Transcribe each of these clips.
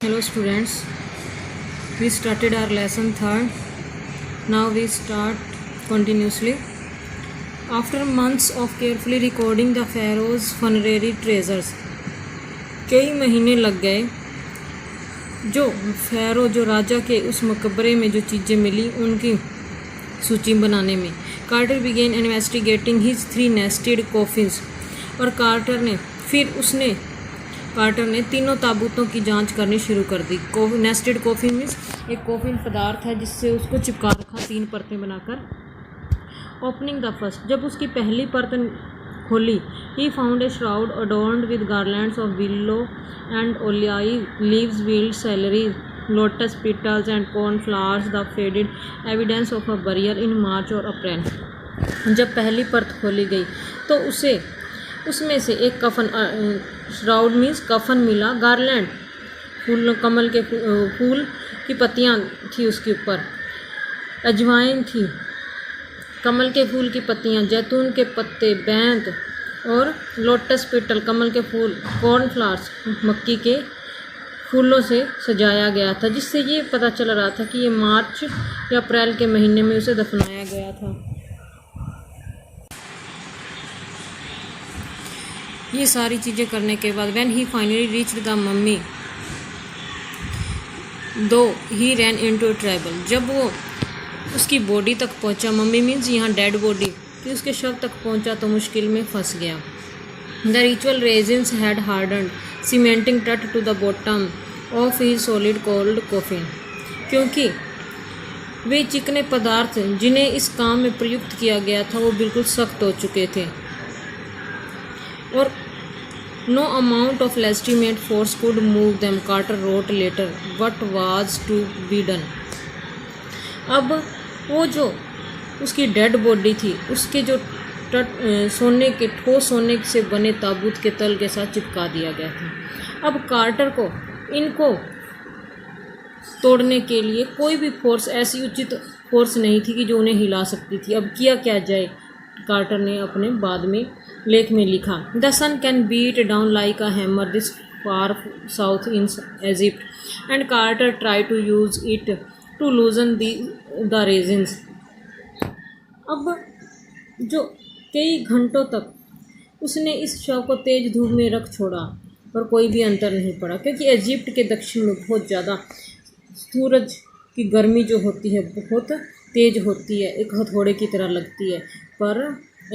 Hello students, we started our lesson 3rd. Now we start continuously. After months of carefully recording the pharaoh's funerary treasures, कई महीने लग गए जो राजा के उस मकबरे में जो चीज़ें मिली उनकी सूची बनाने में. Carter began investigating his 3 nested coffins और कार्टर ने तीनों ताबूतों की जांच करनी शुरू कर दी. नेस्टेड कॉफिन मीन्स एक कॉफिन पदार्थ है जिससे उसको चिपका रखा 3 परतें बनाकर. ओपनिंग द फर्स्ट, जब उसकी पहली परत खोली, he found a shroud adorned with garlands of willow and olive leaves, wild celery, lotus petals and cornflowers, the faded evidence of a burial in March और अप्रैल. जब पहली परत खोली गई तो उसमें से एक कफन, श्राउड मीन्स कफन मिला. गार्लैंड कमल के फूल की पत्तियां थी उसके ऊपर. अजवाइन थी, कमल के फूल की पत्तियां, जैतून के पत्ते, बैंत और लोटस पेटल कमल के फूल, कॉर्नफ्लावर्स मक्की के फूलों से सजाया गया था, जिससे ये पता चल रहा था कि ये मार्च या अप्रैल के महीने में उसे दफनाया गया था. ये सारी चीज़ें करने के बाद when he finally reached the mummy दो ही रैन इनटू ट्रैबल, जब वो उसकी बॉडी तक पहुंचा, मम्मी मीन्स यहाँ डेड बॉडी, कि उसके शव तक पहुंचा तो मुश्किल में फंस गया. The ritual resins had hardened cementing Tut to the bottom of his solid gold coffin, क्योंकि वे चिकने पदार्थ जिन्हें इस काम में प्रयुक्त किया गया था वो बिल्कुल सख्त हो चुके थे और no amount of legitimate force could move them, Carter wrote later. What was to be done? अब वो जो उसकी डेड बॉडी थी उसके जो ठोस सोने से बने ताबूत के तल के साथ चिपका दिया गया था. अब कार्टर को इनको तोड़ने के लिए कोई भी फोर्स, ऐसी उचित फोर्स नहीं थी कि जो उन्हें हिला सकती थी. अब किया क्या जाए? कार्टर ने अपने बाद में लेख में लिखा, the sun can beat down like a hammer this far south in Egypt and Carter try to use it to loosen the resins. अब जो कई घंटों तक उसने इस शव को तेज धूप में रख छोड़ा और कोई भी अंतर नहीं पड़ा, क्योंकि इजिप्ट के दक्षिण में बहुत ज़्यादा सूरज की गर्मी जो होती है बहुत तेज होती है, एक हथौड़े की तरह लगती है, पर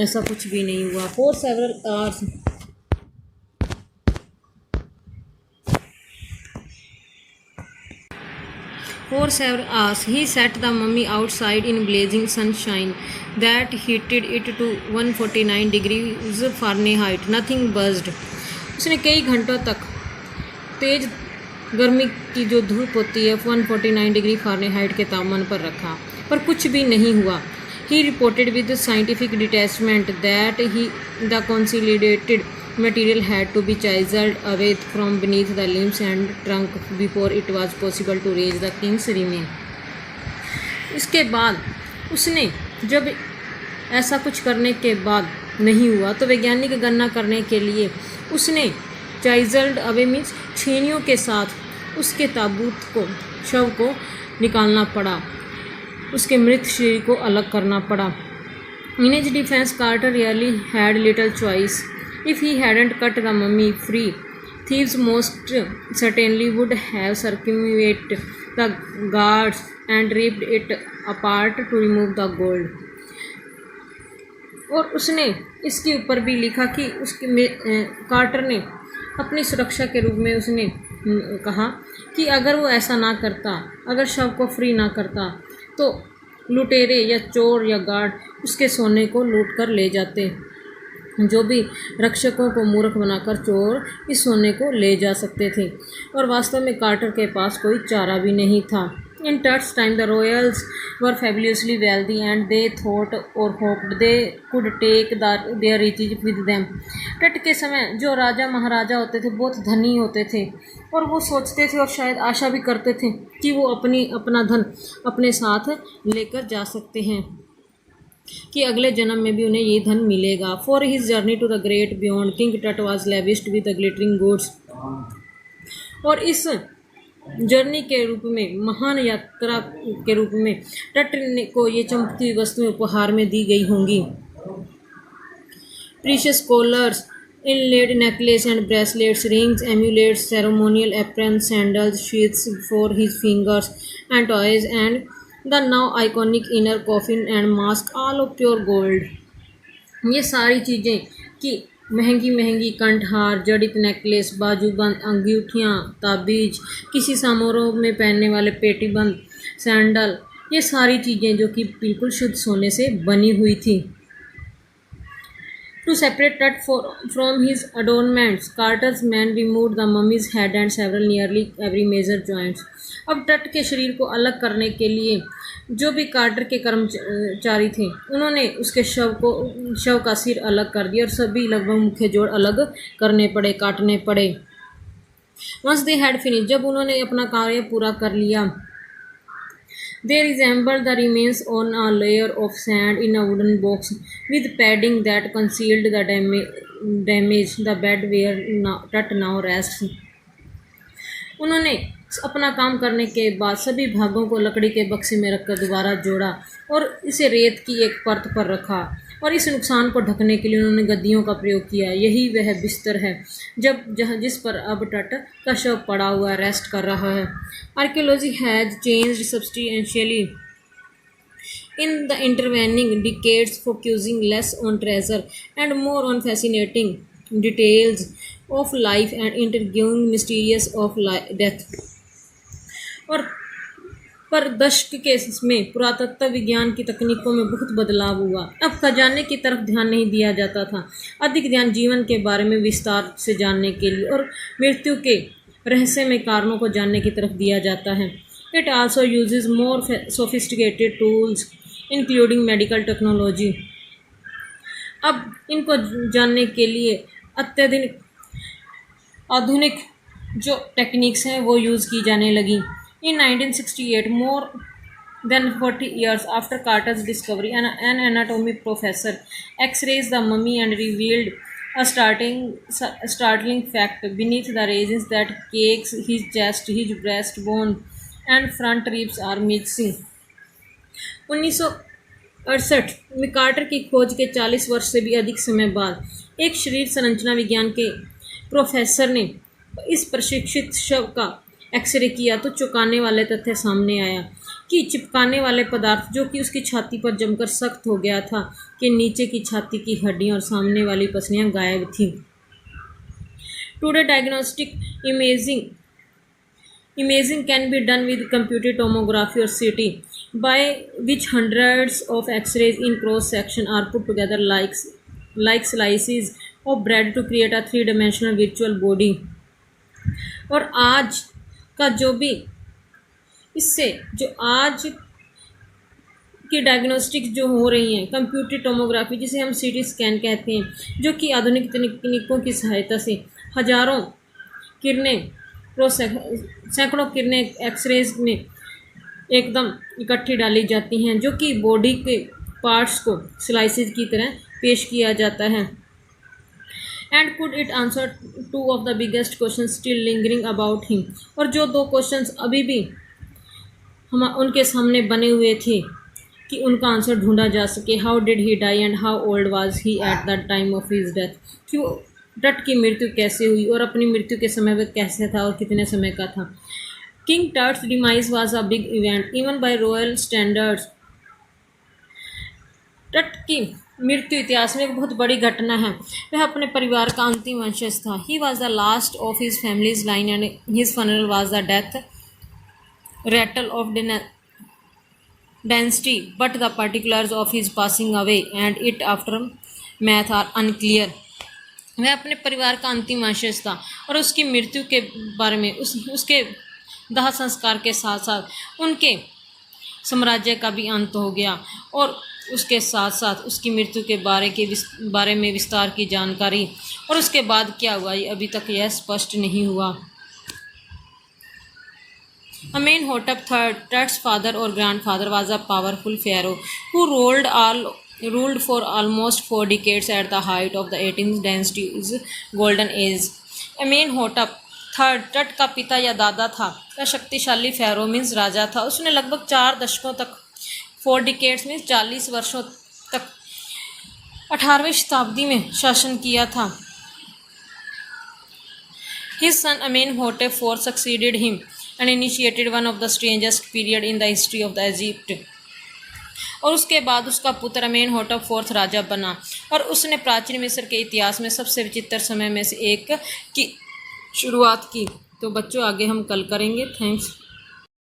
ऐसा कुछ भी नहीं हुआ. For several hours he set the mummy outside in blazing sunshine that heated it to 149 degrees Fahrenheit. Nothing buzzed. उसने कई घंटों तक तेज गर्मी की जो धूप होती है 149 डिग्री फ़ारेनहाइट के तापमान पर रखा, पर कुछ भी नहीं हुआ. He reported with scientific detachment that the consolidated material had to be chiseled away from beneath the limbs and trunk before it was possible to raise the king's remain. इसके बाद उसने, जब ऐसा कुछ करने के बाद नहीं हुआ तो वैज्ञानिक गणना करने के लिए उसने चाइजल्ड अवे मीन्स छेनियों के साथ उसके ताबूत को, शव को निकालना पड़ा, उसके मृत शरीर को अलग करना पड़ा. In his defense, Carter really had little choice. If he hadn't cut the mummy free, thieves most certainly would have circumvented the guards and ripped it apart to remove the gold. और उसने इसके ऊपर भी लिखा कि quarter ने अपनी सुरक्षा के रूप में उसने कहा कि अगर वो ऐसा ना करता, अगर शव को फ्री ना करता तो लुटेरे या चोर या गार्ड उसके सोने को लूट कर ले जाते. जो भी रक्षकों को मूर्ख बनाकर चोर इस सोने को ले जा सकते थे, और वास्तव में कार्टर के पास कोई चारा भी नहीं था. In Tut's time, the royals were fabulously wealthy and they thought or hoped they could take their riches with them. टट के समय जो राजा महाराजा होते थे बहुत धनी होते थे और वो सोचते थे और शायद आशा भी करते थे कि वो अपना धन अपने साथ लेकर जा सकते हैं, कि अगले जन्म में भी उन्हें ये धन मिलेगा. For his journey to the great beyond, King Tut was lavished with the glittering goods. और इस जर्नी के रूप में, महान यात्रा के रूप में टट को ये चमकती हुई वस्तुएं उपहार में दी गई होंगी। Precious collars, inlaid necklace and bracelets, rings, amulets, ceremonial aprons, sandals, sheaths for his fingers, and toys, and the now iconic inner coffin and mask, all of pure gold. ये सारी चीज़ें कि महंगी महंगी कंठहार, जड़ित नेकलेस, बाजूबंद, अंगूठियाँ, ताबीज, किसी समारोह में पहनने वाले पेटीबंद, सैंडल, ये सारी चीज़ें जो कि बिल्कुल शुद्ध सोने से बनी हुई थी। To separate Tut from his adornments, Carter's men removed the mummy's head and several nearly every major joints. अब टट के शरीर को अलग करने के लिए जो भी कार्टर के कर्मचारी थे उन्होंने उसके शव का सिर अलग कर दिया और सभी लगभग मुख्य जोड़ अलग करने पड़े, काटने पड़े। Once they had finished, जब उन्होंने अपना कार्य पूरा कर लिया, they resembled the remains on a layer of sand in a wooden box with padding that concealed the damage. The bed where Tut now rests. उन्होंने अपना काम करने के बाद सभी भागों को लकड़ी के बक्से में रखकर दोबारा जोड़ा और इसे रेत की एक परत पर रखा और इस नुकसान को ढकने के लिए उन्होंने गद्दियों का प्रयोग किया। यही वह बिस्तर है जिस पर अब टट का शव पड़ा हुआ रेस्ट कर रहा है। Archaeology has changed substantially in the intervening decades, focusing less on treasure and more on fascinating details of life and interviewing mysterious of death. और पर दशक के में पुरातत्व विज्ञान की तकनीकों में बहुत बदलाव हुआ। अब खजाने की तरफ ध्यान नहीं दिया जाता था, अधिक ध्यान जीवन के बारे में विस्तार से जानने के लिए और मृत्यु के रहस्यमय कारणों को जानने की तरफ दिया जाता है। It also uses more sophisticated tools including medical technology. अब इनको जानने के लिए अत्यधिक आधुनिक जो टेक्निक्स हैं वो यूज़ की जाने लगी। In 1968, more than 40 years after Carter's discovery, an anatomy professor X-rays the mummy and revealed a startling fact. Beneath the resins that cakes his chest, his breastbone and front ribs are missing. 1968 में quarter की खोज के 40 वर्ष से भी अधिक समय बाद एक शरीर संरचना विज्ञान के प्रोफेसर ने इस प्रशिक्षित शव का एक्सरे किया तो चौंकाने वाले तथ्य सामने आया कि चिपकाने वाले पदार्थ जो कि उसकी छाती पर जमकर सख्त हो गया था कि नीचे की छाती की हड्डियां और सामने वाली पसलियां गायब थीं। Today diagnostic imaging can be done with computer tomography or CT by which hundreds of x-rays in cross section are put together like slices of bread to create a 3-dimensional virtual body. और आज का जो भी इससे जो आज की diagnostic जो हो रही हैं, कंप्यूटर टोमोग्राफी जिसे हम सीटी स्कैन कहते हैं, जो कि आधुनिक तकनीकों की सहायता से हजारों किरणें सैकड़ों किरणें एक्सरेज में एकदम इकट्ठी डाली जाती हैं जो कि बॉडी के पार्ट्स को स्लाइसेस की तरह पेश किया जाता है। And could it answer 2 of the biggest questions still lingering about him। और जो 2 क्वेश्चंस अभी भी हम उनके सामने बने हुए थे कि उनका आंसर ढूंढा जा सके। How did he die and how old was he at the time of his death. क्यों टट की मृत्यु कैसे हुई और अपनी मृत्यु के समय वह कैसे था और कितने समय का था। King Tut's demise was a big event even by royal standards. Tut की मृत्यु इतिहास में एक बहुत बड़ी घटना है। वह अपने परिवार का अंतिम वंशज था। He was the last of his family's line and his funeral was the death rattle of density but the particulars of his passing away and it aftermath are unclear. वह अपने परिवार का अंतिम वंशज था और उसकी मृत्यु के बारे में उसके दाह संस्कार के साथ साथ उनके साम्राज्य का भी अंत हो गया और उसके साथ साथ उसकी मृत्यु के बारे में विस्तार की जानकारी और उसके बाद क्या हुआ ये अभी तक यह स्पष्ट नहीं हुआ। Amenhotep III, Tut's father or grandfather, was a powerful pharaoh who ruled for almost 4 decades at the height of the 18th dynasty's golden age. Amenhotep third, टट का पिता या दादा था। वह शक्तिशाली फेरो मीन्स राजा था। उसने लगभग 4 दशकों तक 4 डिकेड्स मीन्स 40 वर्षों तक 18वीं शताब्दी में शासन किया था। His son Amenhotep IV succeeded him and initiated one of the strangest period in the history of the Egypt. और उसके बाद उसका पुत्र अमेनहोटप IV राजा बना और उसने प्राचीन मिस्र के इतिहास में सबसे विचित्र समय में से एक की शुरुआत की। तो बच्चों आगे हम कल करेंगे। थैंक्स।